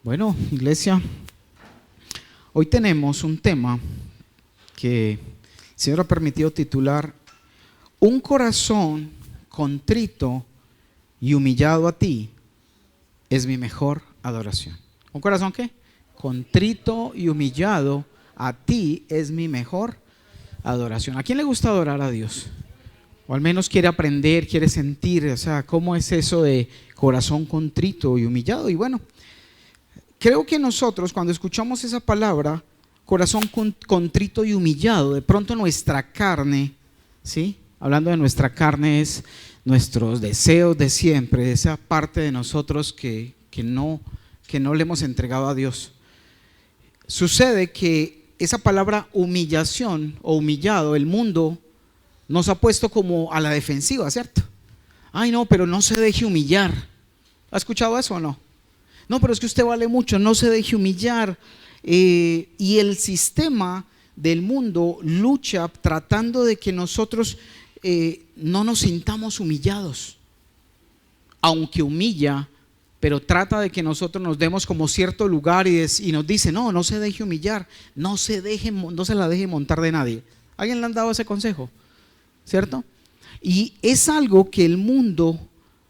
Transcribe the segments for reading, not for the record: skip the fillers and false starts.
Bueno, iglesia, hoy tenemos un tema que el Señor ha permitido titular: un corazón contrito y humillado a ti es mi mejor adoración. ¿Un corazón qué? Contrito y humillado a ti es mi mejor adoración. ¿A quién le gusta adorar a Dios? O al menos quiere aprender, quiere sentir, o sea, ¿cómo es eso de corazón contrito y humillado? Y bueno, creo que nosotros cuando escuchamos esa palabra, corazón contrito y humillado, de pronto nuestra carne, ¿sí? Hablando de nuestra carne, es nuestros deseos de siempre, esa parte de nosotros que no le hemos entregado a Dios. Sucede que esa palabra humillación o humillado, el mundo nos ha puesto como a la defensiva, ¿cierto? Ay, no, pero no se deje humillar. ¿Ha escuchado eso o no? No, pero es que usted vale mucho, no se deje humillar. Y el sistema del mundo lucha tratando de que nosotros no nos sintamos humillados. Aunque humilla, pero trata de que nosotros nos demos como cierto lugar y nos dice, no se deje humillar, no se la deje montar de nadie. ¿Alguien le han dado ese consejo? ¿Cierto? Y es algo que el mundo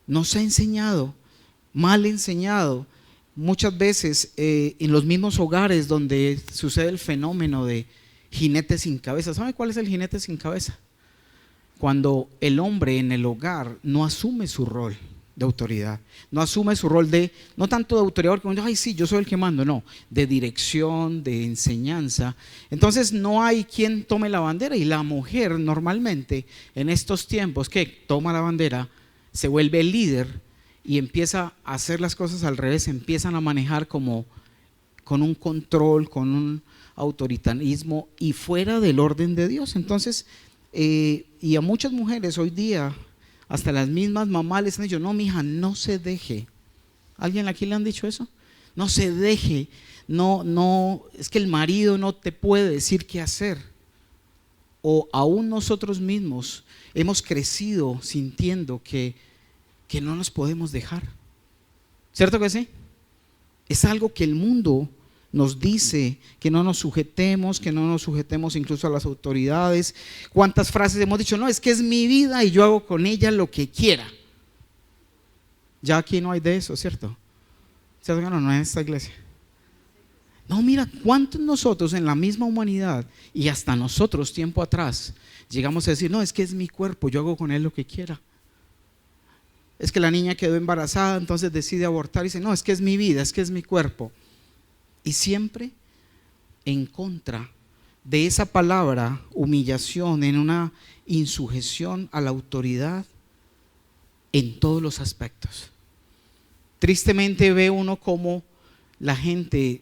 nos ha enseñado, mal enseñado. Muchas veces en los mismos hogares donde sucede el fenómeno de jinete sin cabeza. ¿Sabe cuál es el jinete sin cabeza? Cuando el hombre en el hogar no asume su rol de autoridad, no asume su rol de, no tanto de autoridad, porque ay sí, yo soy el que mando, no, de dirección, de enseñanza. Entonces no hay quien tome la bandera, y la mujer normalmente en estos tiempos que toma la bandera se vuelve el líder y empieza a hacer las cosas al revés, empiezan a manejar como con un control, con un autoritarismo y fuera del orden de Dios. Entonces, y a muchas mujeres hoy día, hasta las mismas mamás les han dicho, no, mija, no se deje. ¿Alguien aquí le han dicho eso? No se deje, no, es que el marido no te puede decir qué hacer. O aún nosotros mismos hemos crecido sintiendo que no nos podemos dejar. ¿Cierto que sí? Es algo que el mundo nos dice, que no nos sujetemos, incluso a las autoridades. ¿Cuántas frases hemos dicho? No, es que es mi vida y yo hago con ella lo que quiera. Ya aquí no hay de eso, ¿cierto? ¿Cierto que no en esta iglesia? No, mira, ¿cuántos nosotros en la misma humanidad y hasta nosotros tiempo atrás llegamos a decir, no, es que es mi cuerpo, yo hago con él lo que quiera? Es que la niña quedó embarazada, entonces decide abortar y dice, no, es que es mi vida, es que es mi cuerpo. Y siempre en contra de esa palabra humillación, en una insujeción a la autoridad en todos los aspectos. Tristemente ve uno cómo la gente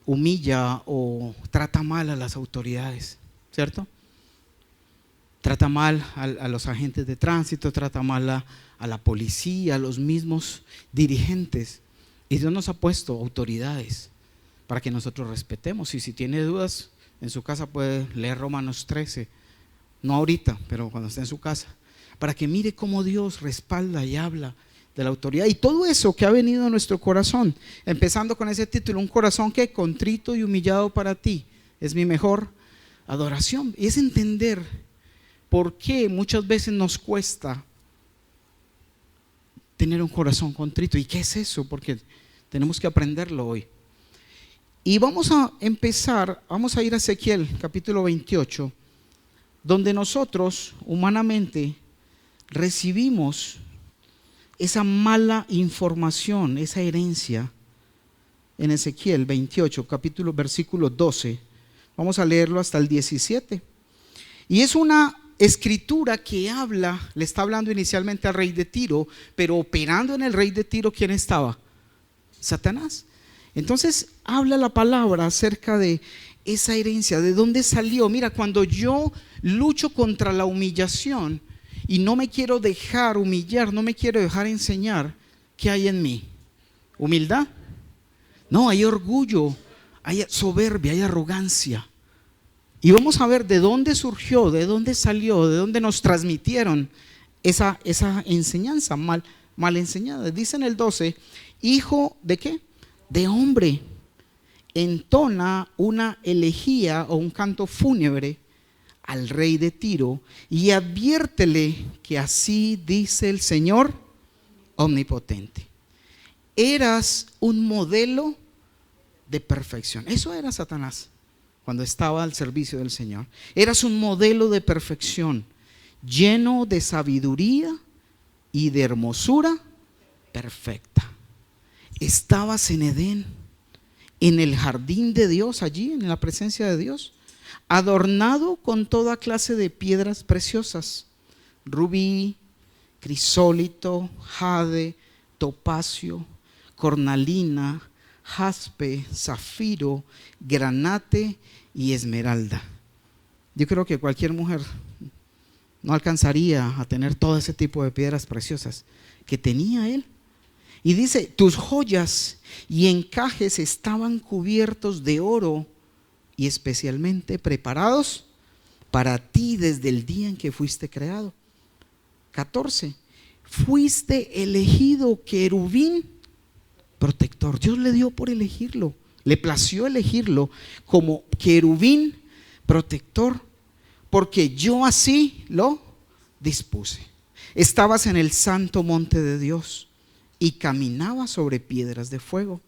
humilla o trata mal a las autoridades, ¿cierto? Trata mal a los agentes de tránsito, trata mal a la policía, a los mismos dirigentes. Y Dios nos ha puesto autoridades para que nosotros respetemos. Y si tiene dudas, en su casa puede leer Romanos 13, no ahorita, pero cuando esté en su casa, para que mire cómo Dios respalda y habla de la autoridad. Y todo eso que ha venido a nuestro corazón, empezando con ese título, un corazón que contrito y humillado para ti es mi mejor adoración. Y es entender por qué muchas veces nos cuesta tener un corazón contrito. ¿Y qué es eso? Porque tenemos que aprenderlo hoy. Y vamos a empezar, vamos a ir a Ezequiel capítulo 28, donde nosotros humanamente recibimos esa mala información, esa herencia. En Ezequiel 28, capítulo, versículo 12, vamos a leerlo hasta el 17. Y es una escritura que habla, le está hablando inicialmente al rey de Tiro, pero operando en el rey de Tiro, ¿quién estaba? Satanás. Entonces habla la palabra acerca de esa herencia, de dónde salió. Mira, cuando yo lucho contra la humillación y no me quiero dejar humillar, no me quiero dejar enseñar, ¿qué hay en mí? ¿Humildad? No, hay orgullo, hay soberbia, hay arrogancia. Y vamos a ver de dónde surgió, de dónde salió, de dónde nos transmitieron esa enseñanza mal enseñada. Dice en el 12, hijo de ¿qué? de hombre, entona una elegía o un canto fúnebre al rey de Tiro y adviértele que así dice el Señor omnipotente: eras un modelo de perfección. Eso era Satanás cuando estaba al servicio del Señor. Eras un modelo de perfección, lleno de sabiduría y de hermosura perfecta. Estabas en Edén, en el jardín de Dios, allí en la presencia de Dios, adornado con toda clase de piedras preciosas: rubí, crisólito, jade, topacio, cornalina, jaspe, zafiro, granate y esmeralda. Yo creo que cualquier mujer no alcanzaría a tener todo ese tipo de piedras preciosas que tenía él. Y dice: tus joyas y encajes estaban cubiertos de oro y especialmente preparados para ti desde el día en que fuiste creado. 14. Fuiste elegido querubín protector. Dios le dio por elegirlo, le plació elegirlo como querubín protector, porque yo así lo dispuse. Estabas en el santo monte de Dios y caminabas sobre piedras de fuego.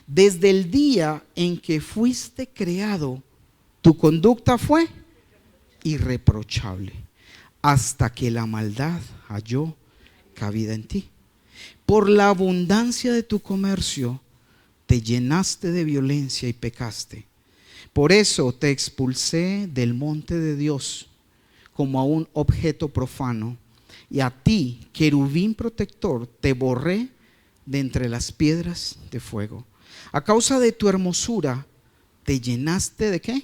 Desde el día en que fuiste creado, tu conducta fue irreprochable, hasta que la maldad halló cabida en ti. Por la abundancia de tu comercio te llenaste de violencia y pecaste. Por eso te expulsé del monte de Dios como a un objeto profano, y a ti, querubín protector, te borré de entre las piedras de fuego. A causa de tu hermosura te llenaste ¿de qué?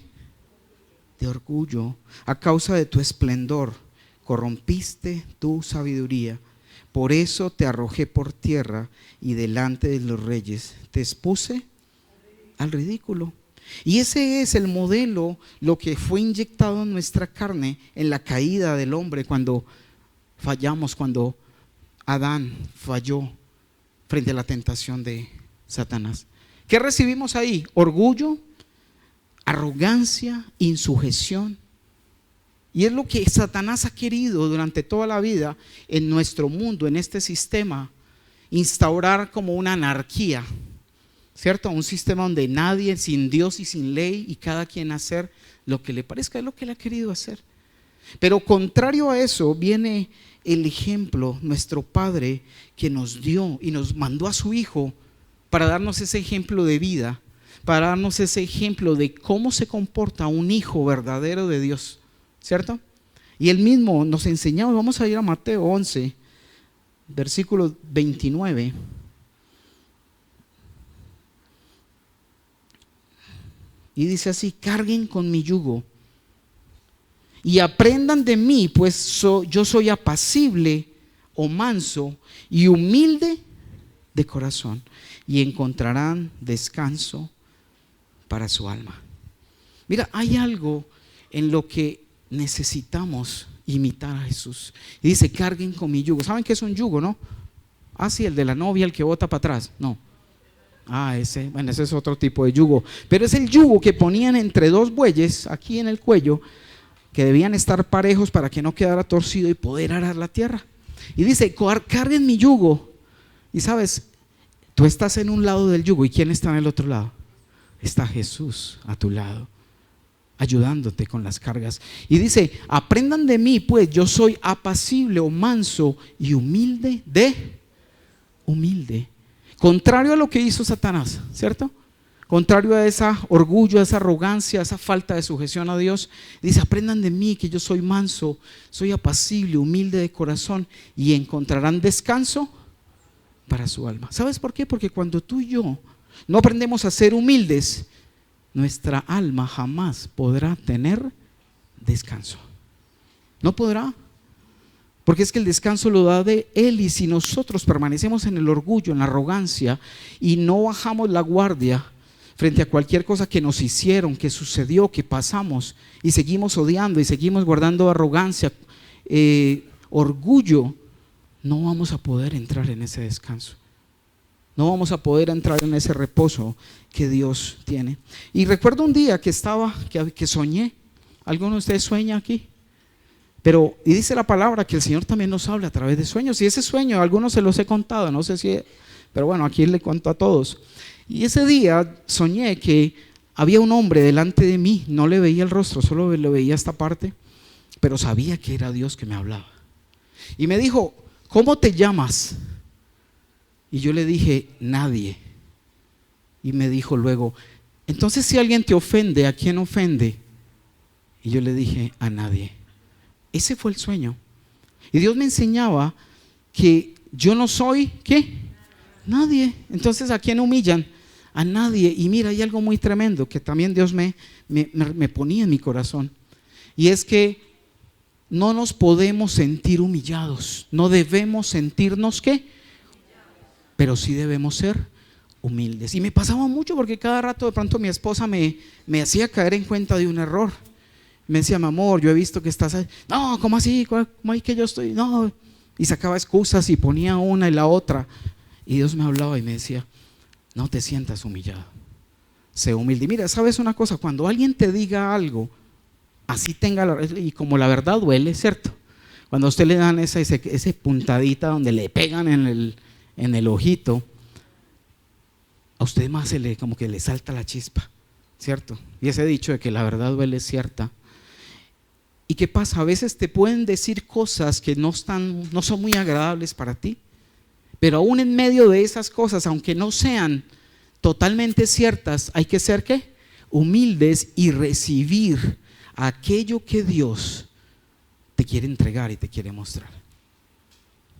De orgullo. A causa de tu esplendor corrompiste tu sabiduría. Por eso te arrojé por tierra y delante de los reyes te expuse al ridículo. Y ese es el modelo, lo que fue inyectado en nuestra carne en la caída del hombre, cuando fallamos, cuando Adán falló frente a la tentación de Satanás. ¿Qué recibimos ahí? Orgullo, arrogancia, insujeción. Y es lo que Satanás ha querido durante toda la vida en nuestro mundo, en este sistema, instaurar como una anarquía, ¿cierto? Un sistema donde nadie, sin Dios y sin ley, y cada quien hacer lo que le parezca. Es lo que él ha querido hacer. Pero contrario a eso viene el ejemplo, nuestro Padre, que nos dio y nos mandó a su Hijo para darnos ese ejemplo de vida, para darnos ese ejemplo de cómo se comporta un hijo verdadero de Dios, ¿cierto? Y él mismo nos enseñaba. Vamos a ir a Mateo 11, versículo 29. Y dice así: carguen con mi yugo y aprendan de mí, pues yo soy apacible o manso y humilde de corazón, y encontrarán descanso para su alma. Mira, hay algo en lo que necesitamos imitar a Jesús. Y dice: carguen con mi yugo. ¿Saben qué es un yugo, no? Ah, sí, el de la novia, el que bota para atrás. No. Ese es otro tipo de yugo. Pero es el yugo que ponían entre dos bueyes aquí en el cuello, que debían estar parejos para que no quedara torcido y poder arar la tierra. Y dice: carguen mi yugo. Y sabes, tú estás en un lado del yugo, ¿y quién está en el otro lado? Está Jesús a tu lado, ayudándote con las cargas. Y dice: aprendan de mí, pues yo soy apacible o manso y humilde humilde. Contrario a lo que hizo Satanás, ¿cierto? Contrario a ese orgullo, a esa arrogancia, a esa falta de sujeción a Dios. Dice: aprendan de mí, que yo soy manso, soy apacible, humilde de corazón, y encontrarán descanso para su alma. ¿Sabes por qué? Porque cuando tú y yo no aprendemos a ser humildes, nuestra alma jamás podrá tener descanso. No podrá. Porque es que el descanso lo da de Él. Y si nosotros permanecemos en el orgullo, en la arrogancia, y no bajamos la guardia frente a cualquier cosa que nos hicieron, que sucedió, que pasamos, y seguimos odiando y seguimos guardando arrogancia, orgullo, no vamos a poder entrar en ese descanso. no vamos a poder entrar en ese reposo que Dios tiene. Y recuerdo un día que soñé. ¿Alguno de ustedes sueña aquí? Y dice la palabra que el Señor también nos habla a través de sueños. Y ese sueño, a algunos se los he contado, no sé si, pero bueno, aquí le cuento a todos. Y ese día soñé que había un hombre delante de mí. No le veía el rostro, solo le veía esta parte, pero sabía que era Dios que me hablaba. Y me dijo: ¿cómo te llamas? Y yo le dije: nadie. Y me dijo luego: entonces, si alguien te ofende, ¿a quién ofende? Y yo le dije: a nadie. Ese fue el sueño. Y Dios me enseñaba que yo no soy, ¿qué? Nadie. Entonces, ¿a quién humillan? A nadie. Y mira, hay algo muy tremendo que también Dios me ponía en mi corazón. Y es que no nos podemos sentir humillados. No debemos sentirnos, ¿qué? Pero sí debemos ser humildes. Y me pasaba mucho porque cada rato de pronto mi esposa me hacía caer en cuenta de un error. Me decía: mi amor, yo he visto que estás ahí. No, ¿cómo así? ¿Cómo hay que yo estoy? No. Y sacaba excusas y ponía una y la otra. Y Dios me hablaba y me decía: no te sientas humillado, sé humilde. Y mira, ¿sabes una cosa? Cuando alguien te diga algo, así y como la verdad duele, ¿cierto? Cuando a usted le dan ese puntadita donde le pegan en el ojito, a usted más como que le salta la chispa, ¿cierto? Y ese dicho de que la verdad duele es cierta. ¿Y qué pasa? A veces te pueden decir cosas que no son muy agradables para ti, pero aún en medio de esas cosas, aunque no sean totalmente ciertas, hay que ser, ¿qué? Humildes y recibir aquello que Dios te quiere entregar y te quiere mostrar.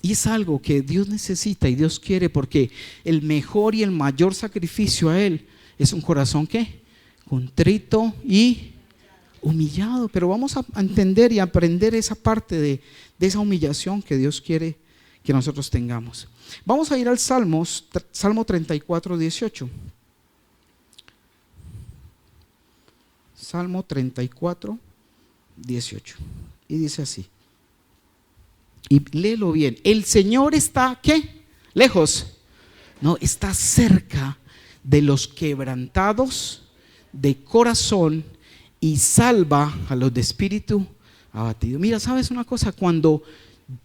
Y es algo que Dios necesita y Dios quiere, porque el mejor y el mayor sacrificio a Él es un corazón, ¿qué? Contrito y humillado. Pero vamos a entender y aprender esa parte de esa humillación que Dios quiere que nosotros tengamos. Vamos a ir al Salmo 34, 18. Salmo 34, 18. Y dice así. Y léelo bien. El Señor está, ¿qué? Lejos. No, está cerca de los quebrantados de corazón y salva a los de espíritu abatido. Mira, ¿sabes una cosa? Cuando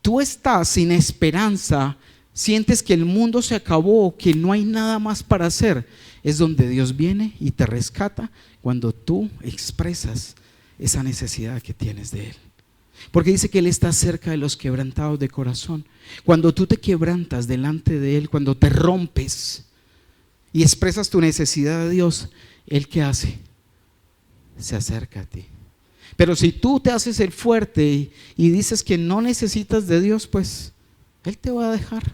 tú estás sin esperanza, sientes que el mundo se acabó, que no hay nada más para hacer, es donde Dios viene y te rescata cuando tú expresas esa necesidad que tienes de Él. Porque dice que Él está cerca de los quebrantados de corazón. Cuando tú te quebrantas delante de Él, cuando te rompes y expresas tu necesidad de Dios, ¿Él qué hace? Se acerca a ti. Pero si tú te haces el fuerte y dices que no necesitas de Dios, pues Él te va a dejar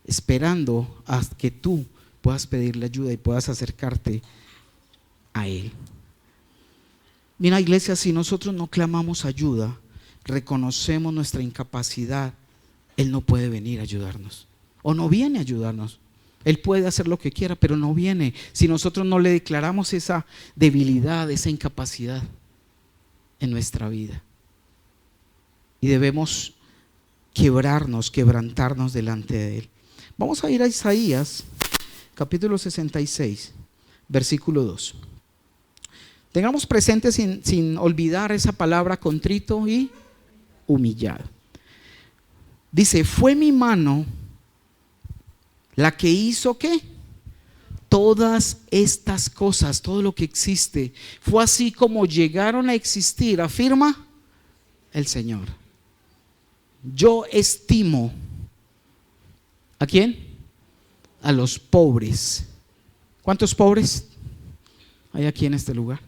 esperando a que tú puedas pedirle ayuda y puedas acercarte a Él. Mira, iglesia, si nosotros no clamamos ayuda, reconocemos nuestra incapacidad, Él no puede venir a ayudarnos, o no viene a ayudarnos. Él puede hacer lo que quiera, pero no viene si nosotros no le declaramos esa debilidad, esa incapacidad en nuestra vida. Y debemos quebrantarnos delante de Él. Vamos a ir a Isaías, capítulo 66, versículo 2. Tengamos presente sin olvidar esa palabra contrito y humillado. Dice: fue mi mano la que hizo, ¿qué? Todas estas cosas, todo lo que existe, fue así como llegaron a existir, afirma el Señor. Yo estimo, ¿a quién? A los pobres. ¿Cuántos pobres hay aquí en este lugar?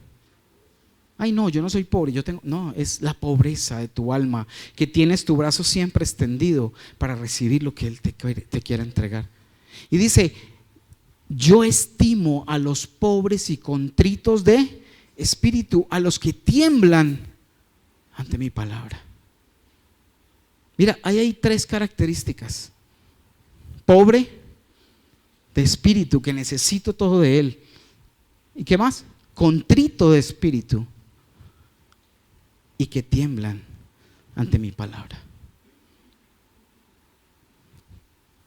Ay, no, yo no soy pobre, no, es la pobreza de tu alma, que tienes tu brazo siempre extendido para recibir lo que Él te quiere entregar. Y dice: yo estimo a los pobres y contritos de espíritu, a los que tiemblan ante mi palabra. Mira, ahí hay tres características: pobre de espíritu, que necesito todo de Él. ¿Y qué más? Contrito de espíritu, y que tiemblan ante mi palabra.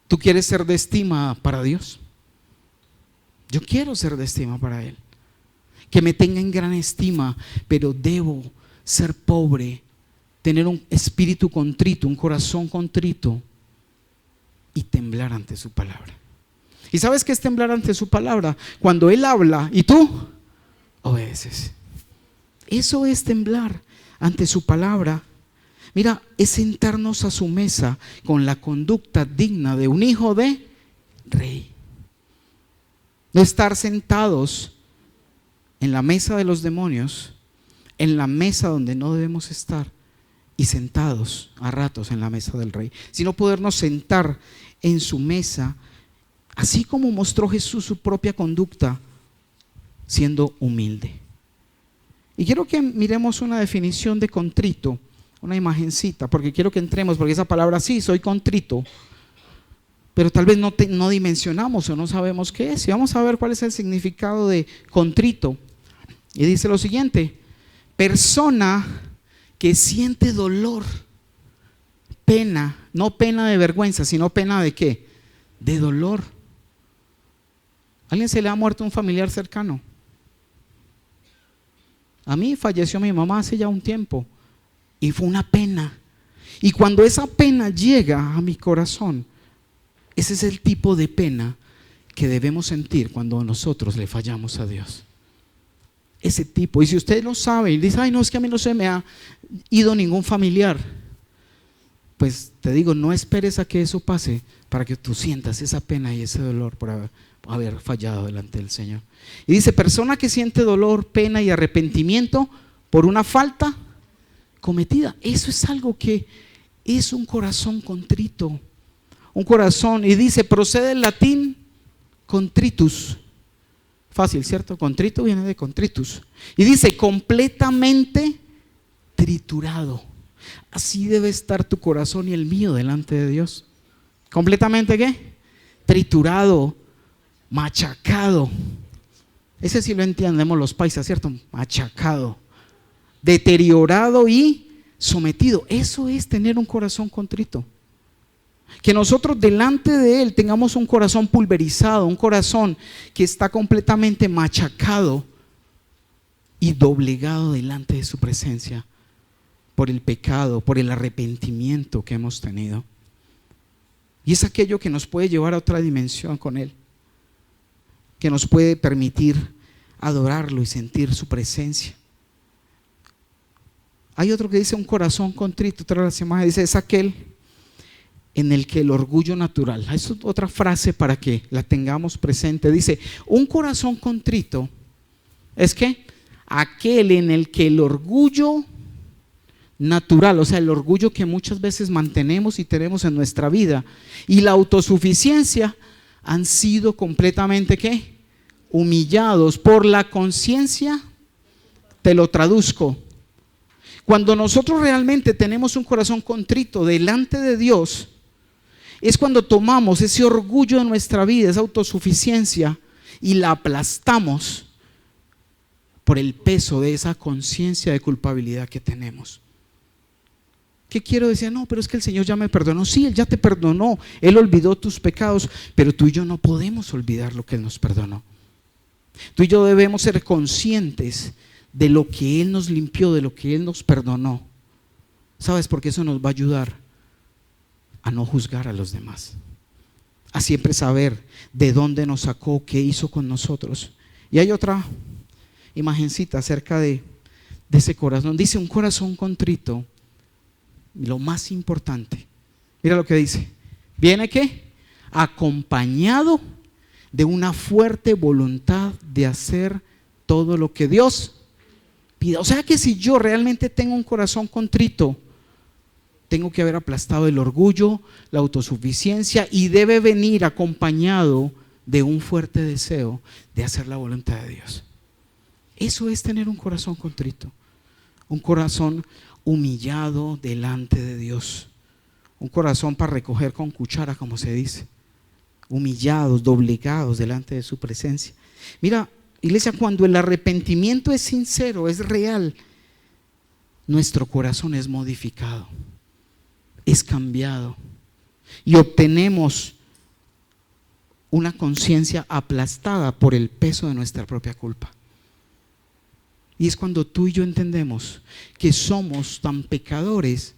¿Tú quieres ser de estima para Dios? Yo quiero ser de estima para Él. Que me tenga en gran estima, pero debo ser pobre, tener un espíritu contrito, un corazón contrito y temblar ante su palabra. ¿Y sabes qué es temblar ante su palabra? Cuando Él habla y tú obedeces. Eso es temblar ante su palabra. Mira, es sentarnos a su mesa con la conducta digna de un hijo de rey. No estar sentados en la mesa de los demonios, en la mesa donde no debemos estar, y sentados a ratos en la mesa del rey, sino podernos sentar en su mesa, así como mostró Jesús su propia conducta, siendo humilde. Y quiero que miremos una definición de contrito, una imagencita, porque quiero que entremos, porque esa palabra sí, soy contrito, pero tal vez no dimensionamos o no sabemos qué es. Y vamos a ver cuál es el significado de contrito. Y dice lo siguiente: persona que siente dolor, pena, no pena de vergüenza, sino pena de ¿qué? De dolor. ¿A alguien se le ha muerto un familiar cercano? A mí falleció mi mamá hace ya un tiempo y fue una pena. Y cuando esa pena llega a mi corazón, ese es el tipo de pena que debemos sentir cuando nosotros le fallamos a Dios. Ese tipo. Y si usted lo sabe y dice, ay, no, es que a mí no se me ha ido ningún familiar, pues te digo, no esperes a que eso pase para que tú sientas esa pena y ese dolor por haber fallado delante del Señor. Y dice, persona que siente dolor, pena y arrepentimiento por una falta cometida. Eso es algo que es un corazón contrito. Un corazón, y dice, procede del latín contritus. Fácil, ¿cierto? Contrito viene de contritus. Y dice, completamente triturado. Así debe estar tu corazón y el mío delante de Dios. ¿Completamente qué? Triturado, machacado. Ese sí lo entendemos los paisas, ¿cierto? Machacado, deteriorado y sometido. Eso es tener un corazón contrito. Que nosotros delante de Él tengamos un corazón pulverizado, un corazón que está completamente machacado y doblegado delante de su presencia por el pecado, por el arrepentimiento que hemos tenido. Y es aquello que nos puede llevar a otra dimensión con Él, que nos puede permitir adorarlo y sentir su presencia. Hay otro que dice un corazón contrito, otra de las imágenes dice, es aquel en el que el orgullo natural, es otra frase para que la tengamos presente, dice, un corazón contrito es que aquel en el que el orgullo natural, o sea, el orgullo que muchas veces mantenemos y tenemos en nuestra vida, y la autosuficiencia han sido completamente ¿qué? Humillados por la conciencia. Te lo traduzco. Cuando nosotros realmente tenemos un corazón contrito delante de Dios, es cuando tomamos ese orgullo de nuestra vida, esa autosuficiencia, y la aplastamos por el peso de esa conciencia de culpabilidad que tenemos. ¿Qué quiero decir? No, pero es que el Señor ya me perdonó. Sí, Él ya te perdonó, Él olvidó tus pecados, pero tú y yo no podemos olvidar lo que Él nos perdonó. Tú y yo debemos ser conscientes de lo que Él nos limpió, de lo que Él nos perdonó. ¿Sabes? Porque eso nos va a ayudar a no juzgar a los demás, a siempre saber de dónde nos sacó, qué hizo con nosotros. Y hay otra imagencita acerca de ese corazón. Dice un corazón contrito, lo más importante, mira lo que dice, viene ¿qué? Acompañado de una fuerte voluntad de hacer todo lo que Dios pida. O sea que si yo realmente tengo un corazón contrito, tengo que haber aplastado el orgullo, la autosuficiencia, y debe venir acompañado de un fuerte deseo de hacer la voluntad de Dios. Eso es tener un corazón contrito, un corazón humillado delante de Dios, un corazón para recoger con cuchara, como se dice, humillados, doblegados delante de su presencia. Mira, iglesia, cuando el arrepentimiento es sincero, es real, nuestro corazón es modificado, es cambiado y obtenemos una conciencia aplastada por el peso de nuestra propia culpa. Y es cuando tú y yo entendemos que somos tan pecadores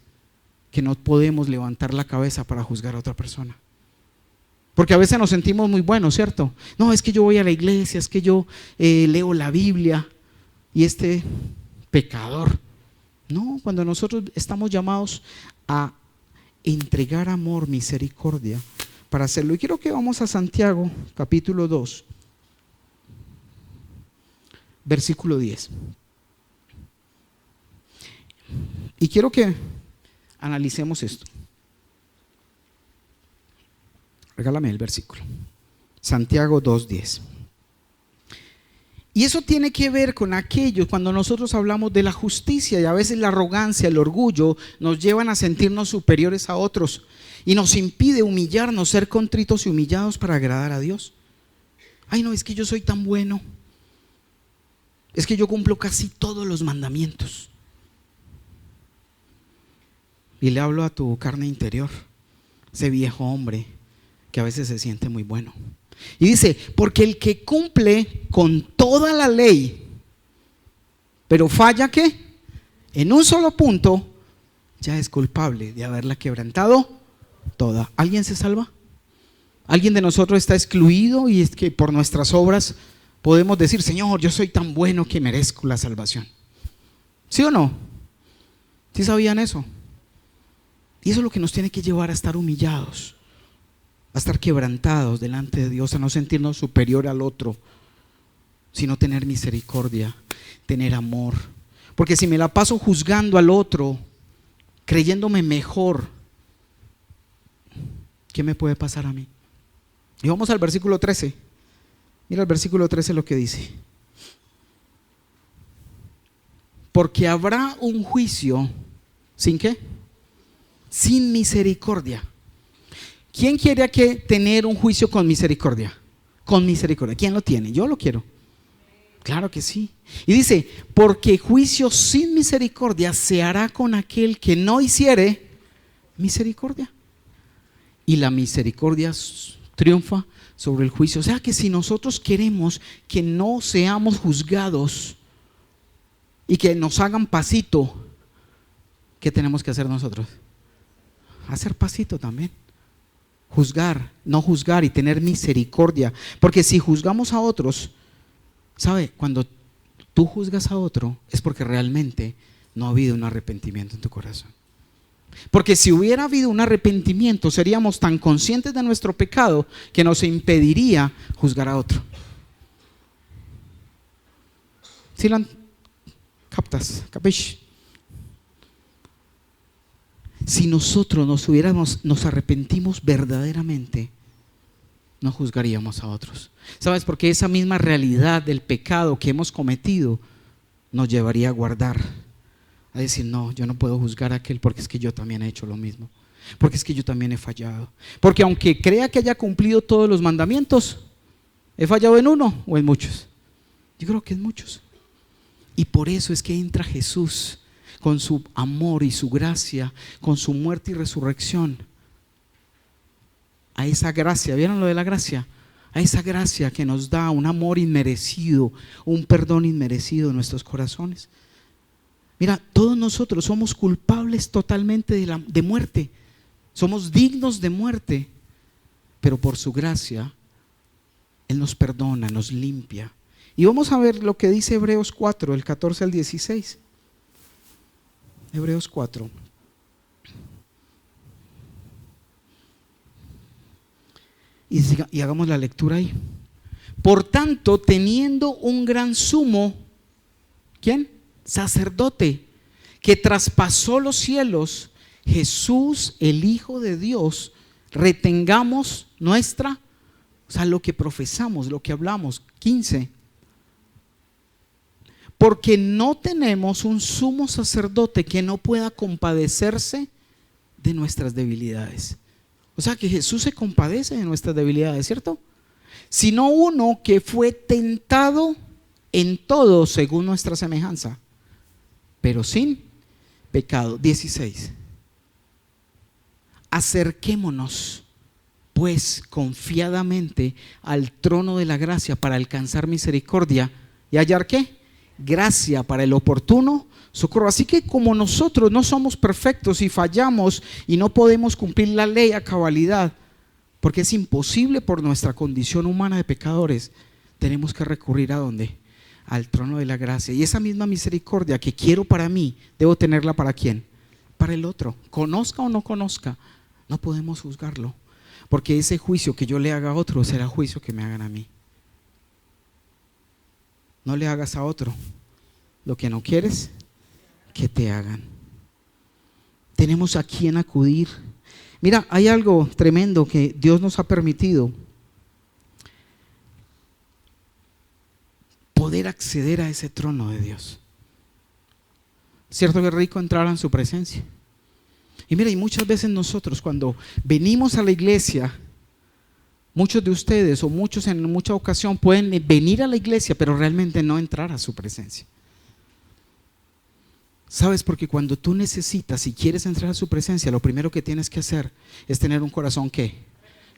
que no podemos levantar la cabeza para juzgar a otra persona. Porque a veces nos sentimos muy buenos, ¿cierto? No, es que yo voy a la iglesia, es que yo leo la Biblia, y este pecador. No, cuando nosotros estamos llamados a entregar amor, misericordia, para hacerlo. Y quiero que vamos a Santiago, capítulo 2, versículo 10. Y quiero que analicemos esto. Regálame el versículo. Santiago 2:10. Y eso tiene que ver con aquello, cuando nosotros hablamos de la justicia, y a veces la arrogancia, el orgullo nos llevan a sentirnos superiores a otros y nos impide humillarnos, ser contritos y humillados para agradar a Dios. Ay, no, es que yo soy tan bueno, es que yo cumplo casi todos los mandamientos. Y le hablo a tu carne interior, ese viejo hombre que a veces se siente muy bueno. Y dice, porque el que cumple con toda la ley, pero falla ¿qué? En un solo punto, ya es culpable de haberla quebrantado toda. ¿Alguien se salva? ¿Alguien de nosotros está excluido y es que por nuestras obras podemos decir, Señor, yo soy tan bueno que merezco la salvación? ¿Sí o no? ¿Sí sabían eso? Y eso es lo que nos tiene que llevar a estar humillados, a estar quebrantados delante de Dios, a no sentirnos superior al otro, sino tener misericordia, tener amor. Porque si me la paso juzgando al otro, creyéndome mejor, ¿qué me puede pasar a mí? Y vamos al versículo 13. Mira el versículo 13 lo que dice. Porque habrá un juicio, ¿sin qué? Sin misericordia. ¿Quién quiere tener un juicio con misericordia? Con misericordia. ¿Quién lo tiene? Yo lo quiero. Claro que sí. Y dice, porque juicio sin misericordia se hará con aquel que no hiciere misericordia. Y la misericordia triunfa sobre el juicio. O sea que si nosotros queremos que no seamos juzgados y que nos hagan pasito, ¿qué tenemos que hacer nosotros? Hacer pasito también. Juzgar, no juzgar y tener misericordia. Porque si juzgamos a otros, ¿sabe? Cuando tú juzgas a otro es porque realmente no ha habido un arrepentimiento en tu corazón. Porque si hubiera habido un arrepentimiento, seríamos tan conscientes de nuestro pecado que nos impediría juzgar a otro. ¿Sí lo captas? ¿Capish? Si nosotros nos arrepentimos verdaderamente, no juzgaríamos a otros. ¿Sabes? Porque esa misma realidad del pecado que hemos cometido nos llevaría a guardar, a decir, no, yo no puedo juzgar a aquel porque es que yo también he hecho lo mismo, porque es que yo también he fallado. Porque aunque crea que haya cumplido todos los mandamientos, ¿he fallado en uno o en muchos? Yo creo que en muchos. Y por eso es que entra Jesús con su amor y su gracia, con su muerte y resurrección, a esa gracia. ¿Vieron lo de la gracia? A esa gracia que nos da un amor inmerecido, un perdón inmerecido en nuestros corazones. Mira, todos nosotros somos culpables totalmente de muerte, somos dignos de muerte, pero por su gracia Él nos perdona, nos limpia. Y vamos a ver lo que dice Hebreos 4, el 14 al 16. Hebreos 4. Y hagamos la lectura ahí. Por tanto, teniendo un gran sumo, ¿quién? Sacerdote, que traspasó los cielos, Jesús, el Hijo de Dios, retengamos lo que profesamos, lo que hablamos. 15. Porque no tenemos un sumo sacerdote que no pueda compadecerse de nuestras debilidades. O sea que Jesús se compadece de nuestras debilidades, ¿cierto? Sino uno que fue tentado en todo según nuestra semejanza, pero sin pecado. 16. Acerquémonos pues confiadamente al trono de la gracia para alcanzar misericordia y hallar ¿qué? Gracia para el oportuno socorro. Así que como nosotros no somos perfectos y fallamos y no podemos cumplir la ley a cabalidad, porque es imposible por nuestra condición humana de pecadores, tenemos que recurrir ¿a dónde? Al trono de la gracia. Y esa misma misericordia que quiero para mí, debo tenerla ¿para quién? Para el otro, conozca o no conozca. No podemos juzgarlo, porque ese juicio que yo le haga a otro será juicio que me hagan a mí. No le hagas a otro lo que no quieres que te hagan. Tenemos a quien acudir. Mira, hay algo tremendo que Dios nos ha permitido: poder acceder a ese trono de Dios. Cierto que es rico entrar en su presencia. Y mira, y muchas veces nosotros cuando venimos a la iglesia, muchos de ustedes o muchos en mucha ocasión pueden venir a la iglesia, pero realmente no entrar a su presencia. ¿Sabes? Porque cuando tú necesitas y quieres entrar a su presencia, lo primero que tienes que hacer es tener un corazón ¿qué?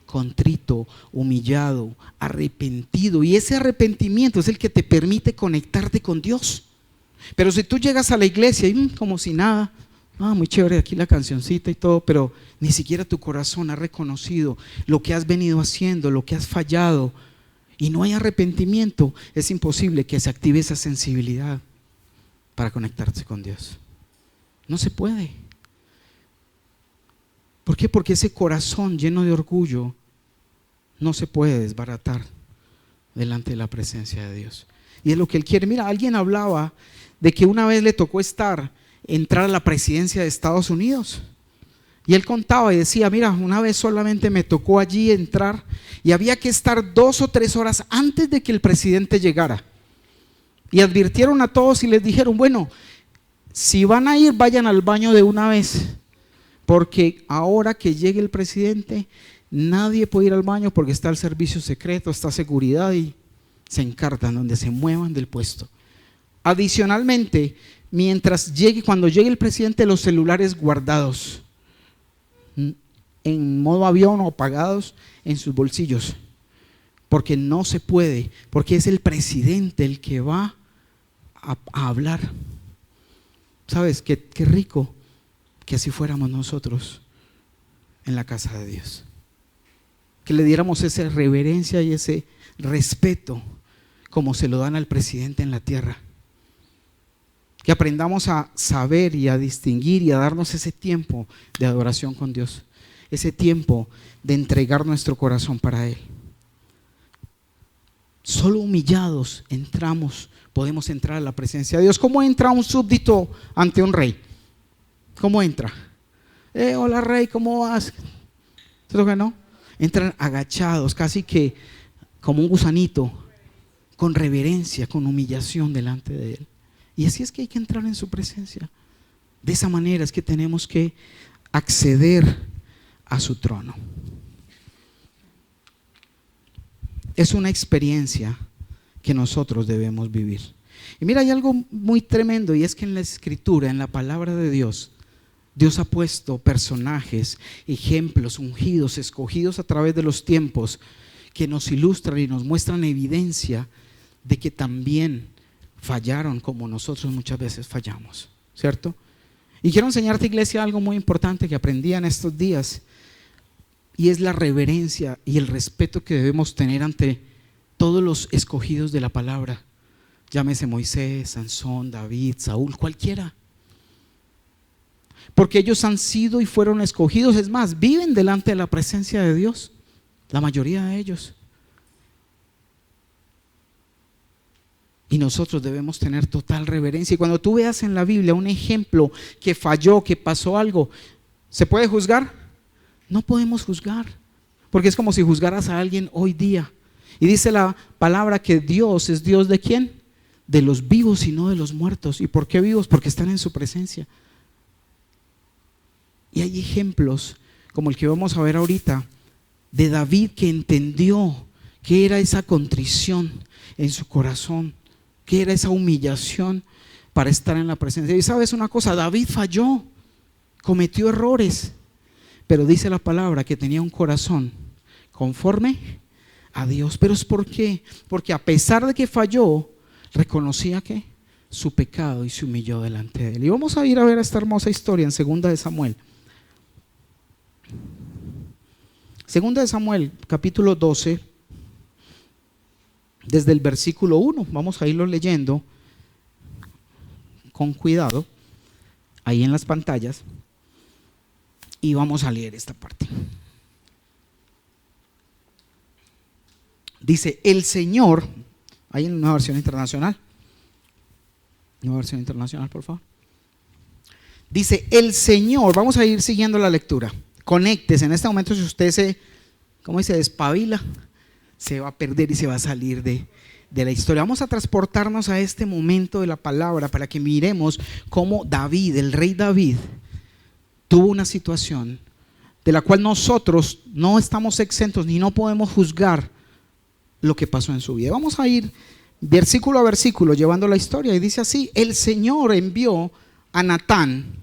Contrito, humillado, arrepentido. Y ese arrepentimiento es el que te permite conectarte con Dios. Pero si tú llegas a la iglesia y como si nada, muy chévere aquí la cancioncita y todo, pero ni siquiera tu corazón ha reconocido lo que has venido haciendo, lo que has fallado, y no hay arrepentimiento, es imposible que se active esa sensibilidad para conectarse con Dios. No se puede. ¿Por qué? Porque ese corazón lleno de orgullo no se puede desbaratar delante de la presencia de Dios. Y es lo que Él quiere. Mira, alguien hablaba de que una vez le tocó entrar a la presidencia de Estados Unidos. Y él contaba y decía, mira, una vez solamente me tocó allí entrar y había que estar 2 o 3 horas antes de que el presidente llegara. Y advirtieron a todos y les dijeron, bueno, si van a ir, vayan al baño de una vez, porque ahora que llegue el presidente, nadie puede ir al baño porque está el servicio secreto, está seguridad y se encartan donde se muevan del puesto. Adicionalmente, cuando llegue el presidente, los celulares guardados en modo avión o apagados en sus bolsillos, porque no se puede, porque es el presidente el que va a hablar. ¿Sabes? Qué rico que así fuéramos nosotros en la casa de Dios, que le diéramos esa reverencia y ese respeto como se lo dan al presidente en la tierra. Que aprendamos a saber y a distinguir y a darnos ese tiempo de adoración con Dios, ese tiempo de entregar nuestro corazón para Él. Solo humillados podemos entrar a la presencia de Dios. ¿Cómo entra un súbdito ante un rey? ¿Cómo entra? Hola rey, ¿cómo vas? ¿Sabes que no? Entran agachados, casi que como un gusanito, con reverencia, con humillación delante de Él. Y así es que hay que entrar en su presencia. De esa manera es que tenemos que acceder a su trono. Es una experiencia que nosotros debemos vivir. Y mira, hay algo muy tremendo, y es que en la Escritura, en la palabra de Dios, Dios ha puesto personajes, ejemplos, ungidos, escogidos a través de los tiempos, que nos ilustran y nos muestran evidencia de que también fallaron como nosotros muchas veces fallamos, ¿cierto? Y quiero enseñarte, iglesia, algo muy importante que aprendí en estos días, y es la reverencia y el respeto que debemos tener ante todos los escogidos de la palabra. Llámese Moisés, Sansón, David, Saúl, cualquiera. Porque ellos han sido y fueron escogidos, es más, viven delante de la presencia de Dios, la mayoría de ellos. Y nosotros debemos tener total reverencia. Y cuando tú veas en la Biblia un ejemplo que falló, que pasó algo, ¿se puede juzgar? No podemos juzgar, porque es como si juzgaras a alguien hoy día. Y dice la palabra que Dios es Dios ¿de quién? De los vivos y no de los muertos. ¿Y por qué vivos? Porque están en su presencia. Y hay ejemplos como el que vamos a ver ahorita de David, que entendió qué era esa contrición en su corazón, qué era esa humillación para estar en la presencia. Y sabes una cosa, David falló, cometió errores, pero dice la palabra que tenía un corazón conforme a Dios. ¿Pero es por qué? Porque a pesar de que falló, reconocía que su pecado y se humilló delante de él. Y vamos a ir a ver esta hermosa historia en 2 de Samuel. 2 de Samuel, capítulo 12, desde el versículo 1. Vamos a irlo leyendo con cuidado ahí en las pantallas y vamos a leer esta parte. Dice: el Señor, hay en una versión internacional. Nueva versión internacional, por favor. Dice: el Señor, vamos a ir siguiendo la lectura. Conéctese en este momento. Si usted se, ¿cómo dice?, despabila, se va a perder y se va a salir de la historia. Vamos a transportarnos a este momento de la palabra para que miremos cómo David, el rey David, tuvo una situación de la cual nosotros no estamos exentos ni no podemos juzgar lo que pasó en su vida. Vamos a ir versículo a versículo llevando la historia, y dice así: el Señor envió a Natán.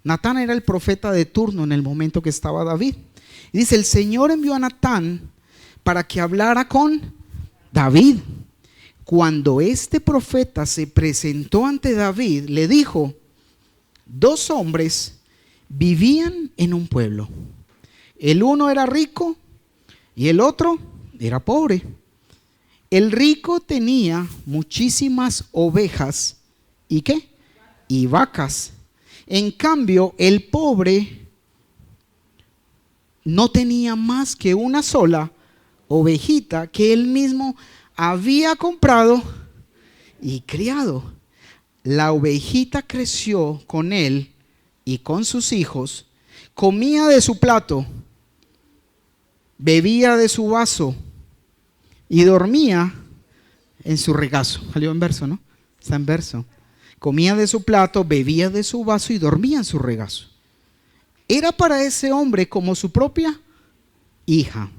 Natán era el profeta de turno en el momento que estaba David. Y dice: el Señor envió a Natán para que hablara con David. Cuando este profeta se presentó ante David, le dijo: 2 hombres vivían en un pueblo. El uno era rico y el otro era pobre. El rico tenía muchísimas ovejas y ¿qué? Y vacas. En cambio, el pobre no tenía más que una sola ovejita que él mismo había comprado y criado. La ovejita creció con él y con sus hijos, comía de su plato, bebía de su vaso y dormía en su regazo. Salió en verso, ¿no? Está en verso. Comía de su plato, bebía de su vaso y dormía en su regazo. Era para ese hombre como su propia hija.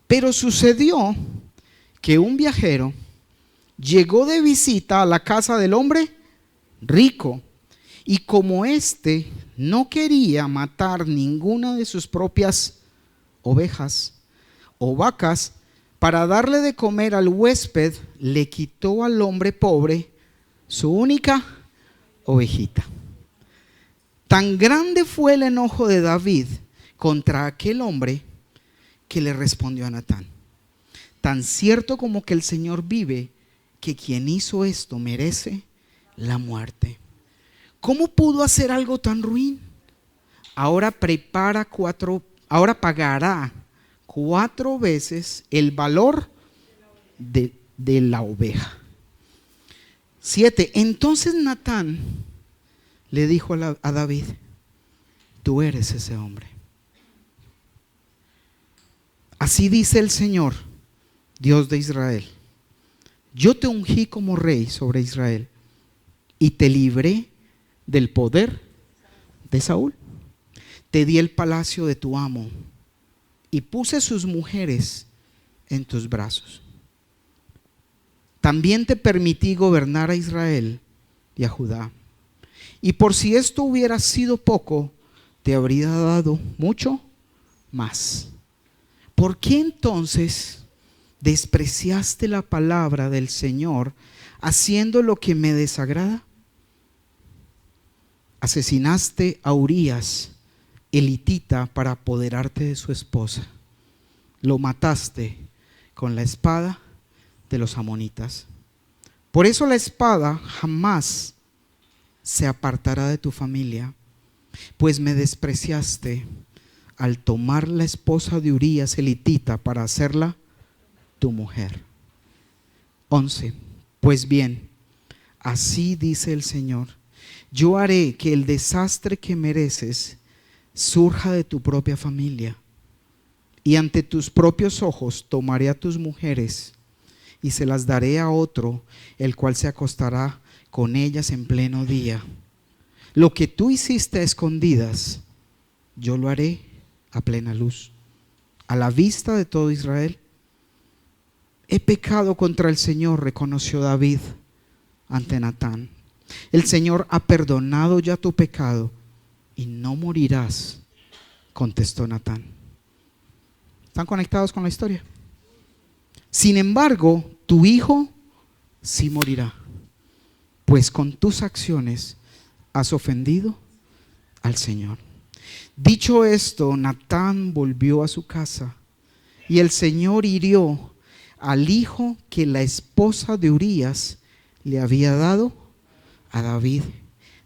Pero sucedió que un viajero llegó de visita a la casa del hombre rico, y como éste no quería matar ninguna de sus propias ovejas o vacas para darle de comer al huésped, le quitó al hombre pobre su única ovejita. Tan grande fue el enojo de David contra aquel hombre que le respondió a Natán: tan cierto como que el Señor vive, que quien hizo esto merece la muerte. ¿Cómo pudo hacer algo tan ruin? Ahora pagará 4 veces el valor de la oveja. 7. Entonces Natán le dijo a David: tú eres ese hombre. Así dice el Señor, Dios de Israel: yo te ungí como rey sobre Israel y te libré del poder de Saúl. Te di el palacio de tu amo y puse sus mujeres en tus brazos. También te permití gobernar a Israel y a Judá. Y por si esto hubiera sido poco, te habría dado mucho más. ¿Por qué entonces despreciaste la palabra del Señor, haciendo lo que me desagrada? Asesinaste a Urías, el hitita, para apoderarte de su esposa. Lo mataste con la espada de los amonitas. Por eso la espada jamás se apartará de tu familia, pues me despreciaste al tomar la esposa de Urías el hitita para hacerla tu mujer. 11. Pues bien, así dice el Señor: yo haré que el desastre que mereces surja de tu propia familia, y ante tus propios ojos tomaré a tus mujeres y se las daré a otro, el cual se acostará con ellas en pleno día. Lo que tú hiciste a escondidas, yo lo haré a plena luz, a la vista de todo Israel. He pecado contra el Señor, reconoció David ante Natán. El Señor ha perdonado ya tu pecado y no morirás, contestó Natán. ¿Están conectados con la historia? Sin embargo, tu hijo sí morirá, pues con tus acciones has ofendido al Señor. Dicho esto, Natán volvió a su casa y el Señor hirió al hijo que la esposa de Urías le había dado a David,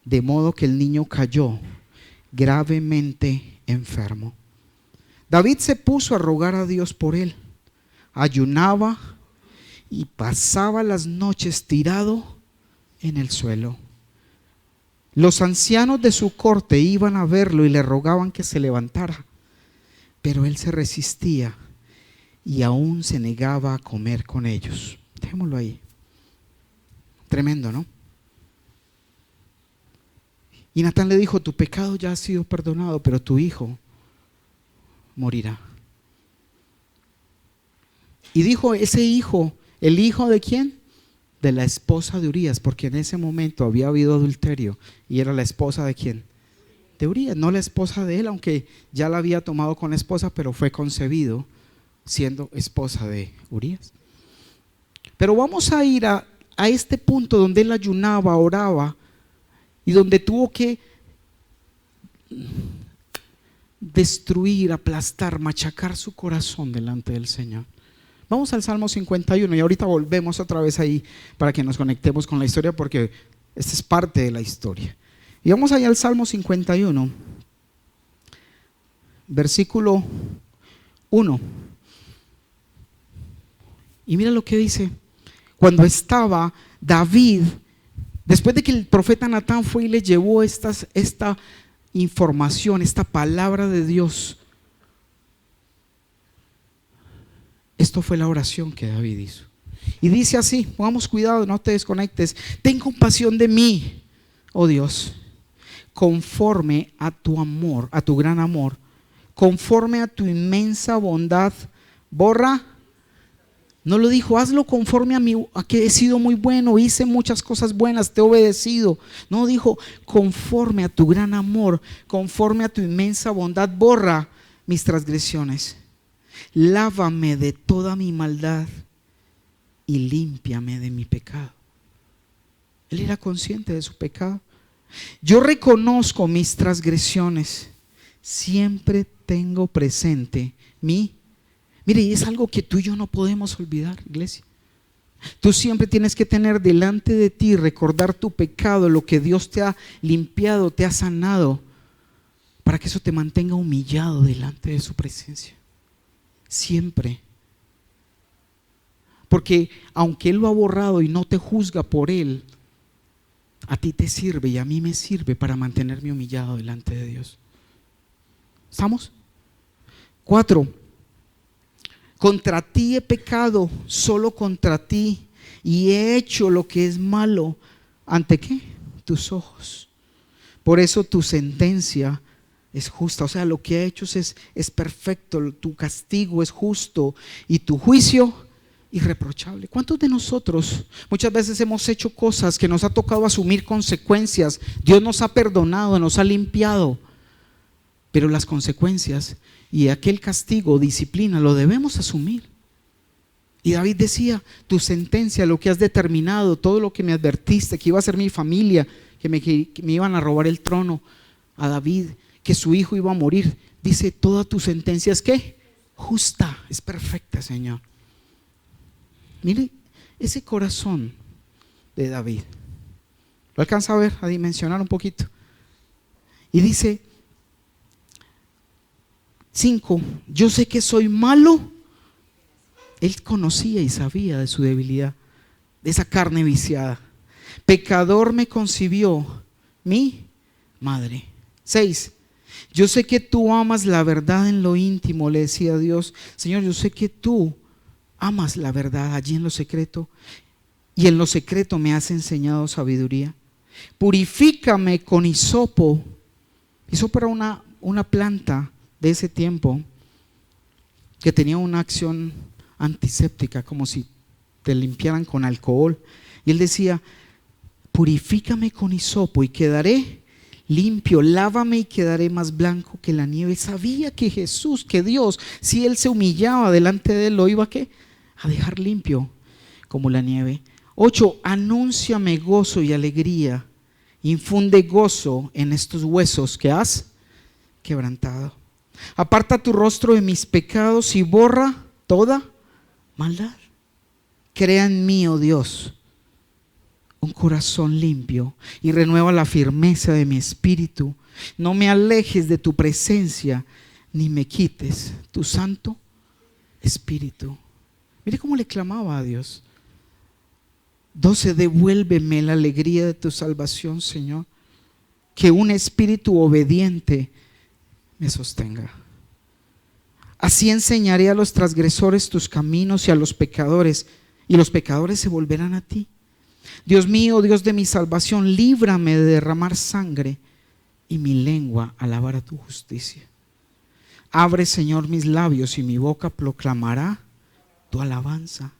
de modo que el niño cayó gravemente enfermo. David se puso a rogar a Dios por él, ayunaba y pasaba las noches tirado en el suelo. Los ancianos de su corte iban a verlo y le rogaban que se levantara, pero él se resistía y aún se negaba a comer con ellos. Dejémoslo ahí. Tremendo, ¿no? Y Natán le dijo: tu pecado ya ha sido perdonado, pero tu hijo morirá. Y dijo ese hijo, ¿el hijo de quién? De la esposa de Urías, porque en ese momento había habido adulterio y era la esposa de quién? De Urías, no la esposa de él, aunque ya la había tomado con esposa, pero fue concebido siendo esposa de Urías. Pero vamos a ir a este punto donde él ayunaba, oraba y donde tuvo que destruir, aplastar, machacar su corazón delante del Señor. Vamos al Salmo 51 y ahorita volvemos otra vez ahí para que nos conectemos con la historia, porque esta es parte de la historia. Y vamos allá al Salmo 51, versículo 1. Y mira lo que dice. Cuando estaba David, después de que el profeta Natán fue y le llevó esta información, esta palabra de Dios, esto fue la oración que David hizo. Y dice así, pongamos cuidado, no te desconectes: ten compasión de mí, oh Dios, conforme a tu amor, a tu gran amor, conforme a tu inmensa bondad, borra. No lo dijo, hazlo conforme a que he sido muy bueno, hice muchas cosas buenas, te he obedecido. No, dijo, conforme a tu gran amor, conforme a tu inmensa bondad, borra mis transgresiones. Lávame de toda mi maldad y límpiame de mi pecado. Él era consciente de su pecado. Yo reconozco mis transgresiones, siempre tengo presente mi. Mire, y es algo que tú y yo no podemos olvidar, iglesia. Tú siempre tienes que tener delante de ti, recordar tu pecado, lo que Dios te ha limpiado, te ha sanado, para que eso te mantenga humillado delante de su presencia. Siempre. Porque aunque Él lo ha borrado y no te juzga por Él, a ti te sirve y a mí me sirve para mantenerme humillado delante de Dios. ¿Estamos? 4. Contra ti he pecado, solo contra ti, y he hecho lo que es malo. ¿Ante qué? Tus ojos. Por eso tu sentencia es justa. O sea, lo que he hecho es perfecto. Tu castigo es justo y tu juicio irreprochable. ¿Cuántos de nosotros muchas veces hemos hecho cosas que nos ha tocado asumir consecuencias? Dios nos ha perdonado, nos ha limpiado, pero las consecuencias y aquel castigo, disciplina, lo debemos asumir. Y David decía: tu sentencia, lo que has determinado, todo lo que me advertiste, que iba a ser mi familia, que me iban a robar el trono a David, que su hijo iba a morir. Dice: toda tu sentencia es ¿qué? Justa, es perfecta, Señor. Mire ese corazón de David. ¿Lo alcanza a ver, a dimensionar un poquito? Y dice 5, yo sé que soy malo. Él conocía y sabía de su debilidad, de esa carne viciada. Pecador me concibió mi madre. 6, yo sé que tú amas la verdad en lo íntimo, le decía a Dios. Señor, yo sé que tú amas la verdad allí en lo secreto, y en lo secreto me has enseñado sabiduría. Purifícame con hisopo. Hisopo era una planta de ese tiempo que tenía una acción antiséptica, como si te limpiaran con alcohol. Y él decía: purifícame con hisopo y quedaré limpio, lávame y quedaré más blanco que la nieve. Sabía que Jesús, que Dios, si Él se humillaba delante de Él, lo iba a dejar limpio como la nieve. 8, anúnciame gozo y alegría, infunde gozo en estos huesos que has quebrantado. Aparta tu rostro de mis pecados y borra toda maldad. Crea en mí, oh Dios, un corazón limpio y renueva la firmeza de mi espíritu. No me alejes de tu presencia, ni me quites tu santo espíritu. Mire cómo le clamaba a Dios. 12, devuélveme la alegría de tu salvación, Señor. Que un espíritu obediente me sostenga. Así enseñaré a los transgresores tus caminos y a los pecadores se volverán a ti. Dios mío, Dios de mi salvación, líbrame de derramar sangre y mi lengua alabará tu justicia. Abre, Señor, mis labios y mi boca proclamará tu alabanza.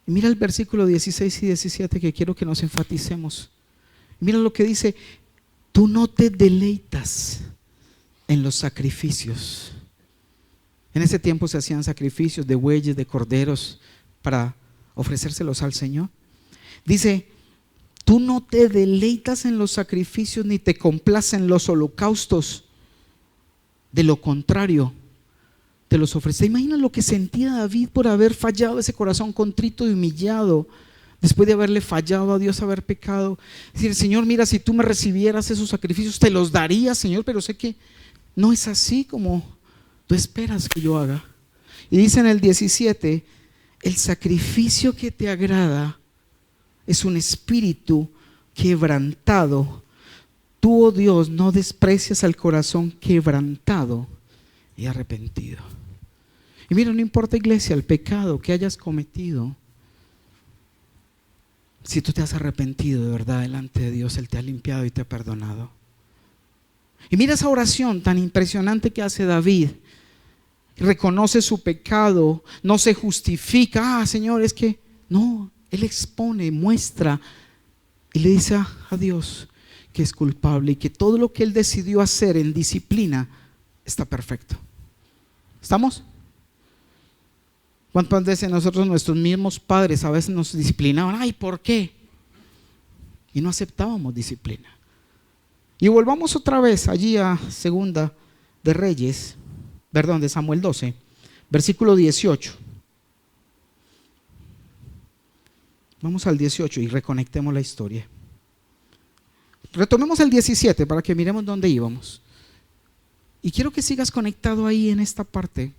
Y mira el versículo 16 y 17 que quiero que nos enfaticemos. Mira lo que dice: tú no te deleitas en los sacrificios. En ese tiempo se hacían sacrificios de bueyes, de corderos, para ofrecérselos al Señor. Dice: tú no te deleitas en los sacrificios ni te complacen los holocaustos. De lo contrario, te los ofrece. Imagina lo que sentía David por haber fallado, ese corazón contrito y humillado, después de haberle fallado a Dios, haber pecado. Decir: Señor, mira, si tú me recibieras esos sacrificios, te los daría, Señor, pero sé que no es así como tú esperas que yo haga. Y dice en el 17: el sacrificio que te agrada es un espíritu quebrantado. Tú, oh Dios, no desprecias al corazón quebrantado y arrepentido. Y mira, no importa, iglesia, el pecado que hayas cometido. Si tú te has arrepentido de verdad delante de Dios, Él te ha limpiado y te ha perdonado. Y mira esa oración tan impresionante que hace David. Reconoce su pecado, no se justifica. Señor, es que no, Él expone, muestra y le dice a Dios que es culpable y que todo lo que Él decidió hacer en disciplina está perfecto. ¿Estamos? ¿Cuántas veces nosotros, nuestros mismos padres, a veces nos disciplinaban? Ay, ¿por qué? Y no aceptábamos disciplina. Y volvamos otra vez allí a Segunda de Reyes, de Samuel 12, versículo 18. Vamos al 18 y reconectemos la historia. Retomemos el 17 para que miremos dónde íbamos. Y quiero que sigas conectado ahí en esta parte.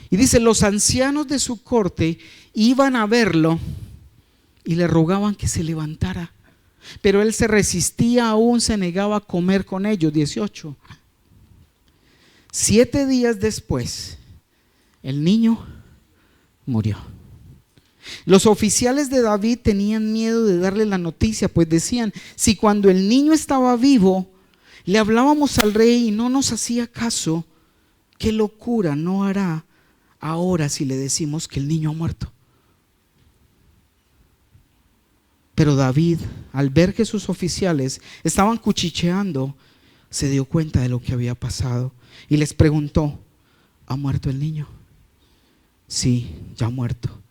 Y dice: los ancianos de su corte iban a verlo y le rogaban que se levantara. Pero él se resistía, aún se negaba a comer con ellos. 18. 7 días después, el niño murió. Los oficiales de David tenían miedo de darle la noticia, pues decían: si cuando el niño estaba vivo le hablábamos al rey y no nos hacía caso, ¿qué locura no hará ahora si le decimos que el niño ha muerto? Pero David, al ver que sus oficiales estaban cuchicheando, se dio cuenta de lo que había pasado y les preguntó: ¿ha muerto el niño? Sí, ya ha muerto,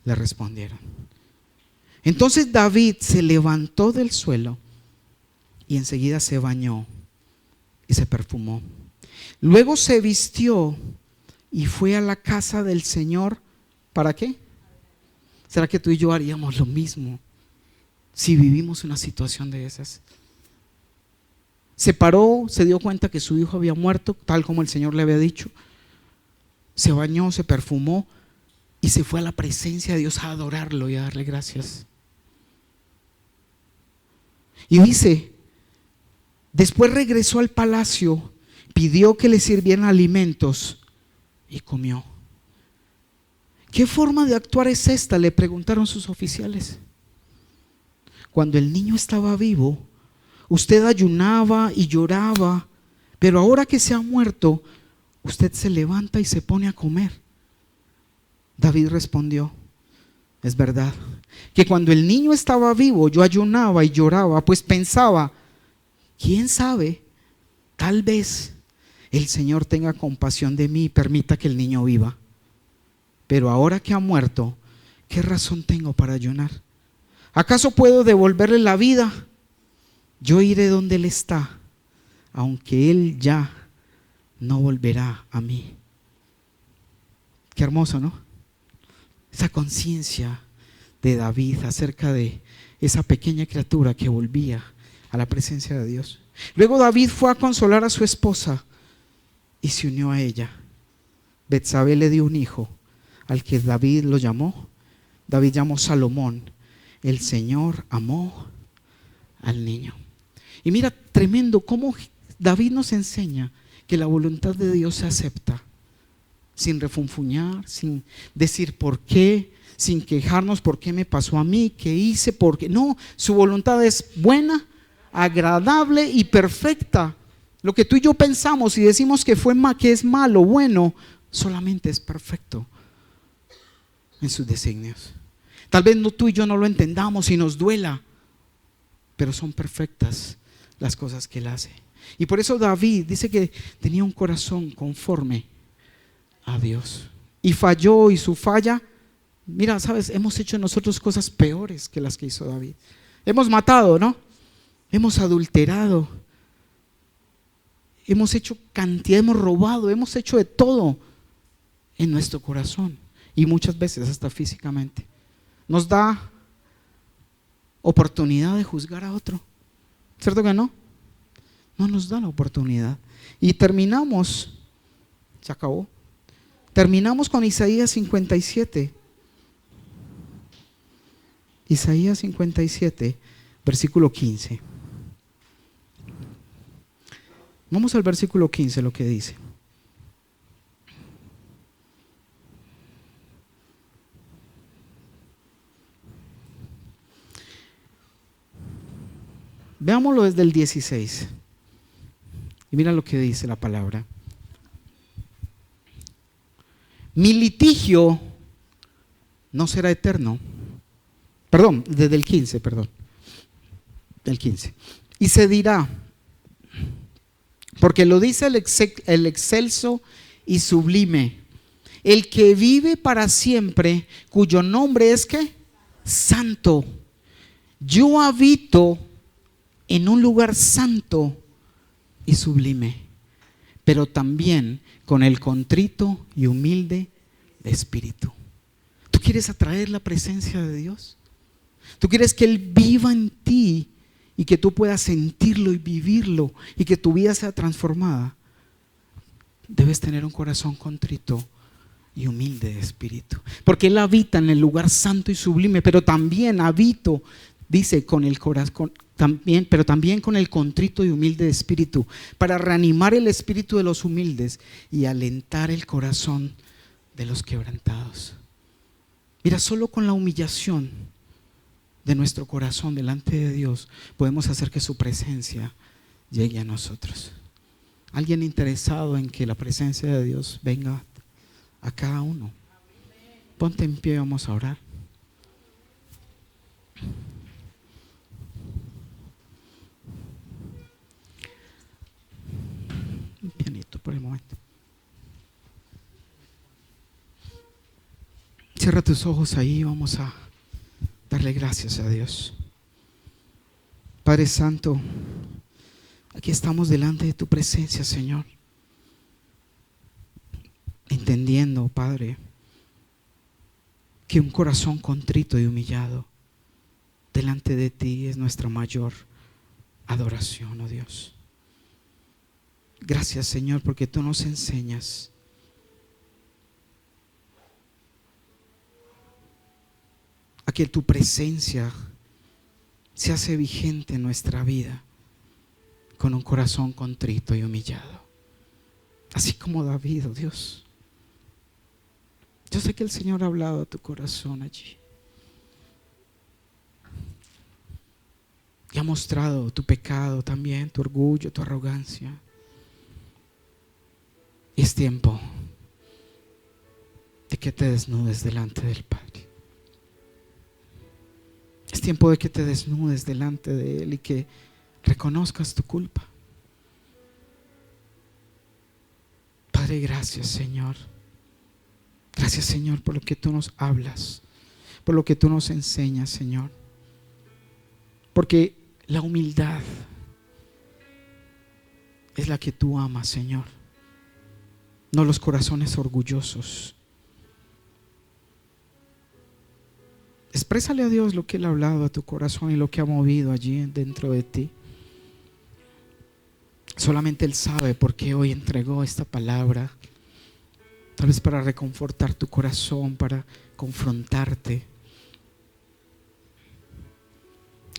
le respondieron. Entonces David se levantó del suelo y enseguida se bañó y se perfumó. Luego se vistió y fue a la casa del Señor. ¿Para qué? ¿Será que tú y yo haríamos lo mismo si vivimos una situación de esas? Se paró, se dio cuenta que su hijo había muerto, tal como el Señor le había dicho. Se bañó, se perfumó y se fue a la presencia de Dios a adorarlo y a darle gracias. Y dice: después regresó al palacio, pidió que le sirvieran alimentos y comió. ¿Qué forma de actuar es esta?, le preguntaron sus oficiales. Cuando el niño estaba vivo, usted ayunaba y lloraba, pero ahora que se ha muerto, usted se levanta y se pone a comer. David respondió: es verdad que cuando el niño estaba vivo yo ayunaba y lloraba, pues pensaba: quién sabe, tal vez el Señor tenga compasión de mí y permita que el niño viva. Pero ahora que ha muerto, ¿qué razón tengo para ayunar? ¿Acaso puedo devolverle la vida? Yo iré donde Él está, aunque Él ya no volverá a mí. Qué hermoso, ¿no? Esa conciencia de David acerca de esa pequeña criatura que volvía a la presencia de Dios. Luego David fue a consolar a su esposa y se unió a ella. Betsabé le dio un hijo, al que David lo llamó. David llamó Salomón. El Señor amó al niño. Y mira, tremendo cómo David nos enseña que la voluntad de Dios se acepta, sin refunfuñar, sin decir por qué, sin quejarnos por qué me pasó a mí, qué hice, por qué. No, su voluntad es buena, agradable y perfecta. Lo que tú y yo pensamos y decimos que que es malo, bueno, solamente es perfecto en sus designios. Tal vez tú y yo no lo entendamos y nos duela, pero son perfectas las cosas que Él hace. Y por eso David dice que tenía un corazón conforme a Dios. Y falló, y su falla, mira, sabes, hemos hecho nosotros cosas peores que las que hizo David. Hemos matado, ¿no? Hemos adulterado. Hemos hecho cantidad, hemos robado, hemos hecho de todo en nuestro corazón. Y muchas veces hasta físicamente. Nos da oportunidad de juzgar a otro. ¿Cierto que no? No nos da la oportunidad. Y terminamos, se acabó. Terminamos con Isaías 57. Isaías 57, versículo 15. Vamos al versículo 15, lo que dice. Veámoslo desde el 16. Y mira lo que dice la palabra. Mi litigio no será eterno. Perdón, desde el 15, perdón. Del 15. Y se dirá, porque lo dice el excelso y sublime, el que vive para siempre, cuyo nombre es ¿qué? Santo. Yo habito en un lugar santo y sublime, pero también con el contrito y humilde de espíritu. ¿Tú quieres atraer la presencia de Dios? ¿Tú quieres que Él viva en ti y que tú puedas sentirlo y vivirlo y que tu vida sea transformada? Debes tener un corazón contrito y humilde de espíritu, porque Él habita en el lugar santo y sublime, pero también habito, dice, con el corazón, pero también con el contrito y humilde de espíritu, para reanimar el espíritu de los humildes y alentar el corazón de los quebrantados. Mira, solo con la humillación de nuestro corazón delante de Dios podemos hacer que su presencia llegue a nosotros. ¿Alguien interesado en que la presencia de Dios venga a cada uno? Ponte en pie, vamos a orar. Un pianito por el momento. Cierra tus ojos ahí, vamos a darle gracias a Dios. Padre Santo, aquí estamos delante de tu presencia, Señor, entendiendo, Padre, que un corazón contrito y humillado delante de ti es nuestra mayor adoración, oh Dios. Gracias, Señor, porque tú nos enseñas a que tu presencia se hace vigente en nuestra vida con un corazón contrito y humillado, así como David, oh Dios. Yo sé que el Señor ha hablado a tu corazón allí y ha mostrado tu pecado también, tu orgullo, tu arrogancia. Es tiempo de que te desnudes delante del Padre. Es tiempo de que te desnudes delante de Él y que reconozcas tu culpa. Padre, gracias, Señor. Gracias, Señor, por lo que tú nos hablas, por lo que tú nos enseñas, Señor. Porque la humildad es la que tú amas, Señor, no los corazones orgullosos. Exprésale a Dios lo que Él ha hablado a tu corazón y lo que ha movido allí dentro de ti. Solamente Él sabe por qué hoy entregó esta palabra. Tal vez para reconfortar tu corazón, para confrontarte.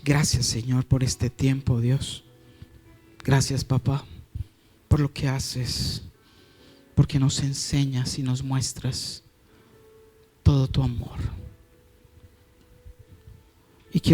Gracias, Señor, por este tiempo, Dios. Gracias, papá, por lo que haces, porque nos enseñas y nos muestras todo tu amor. Y quiero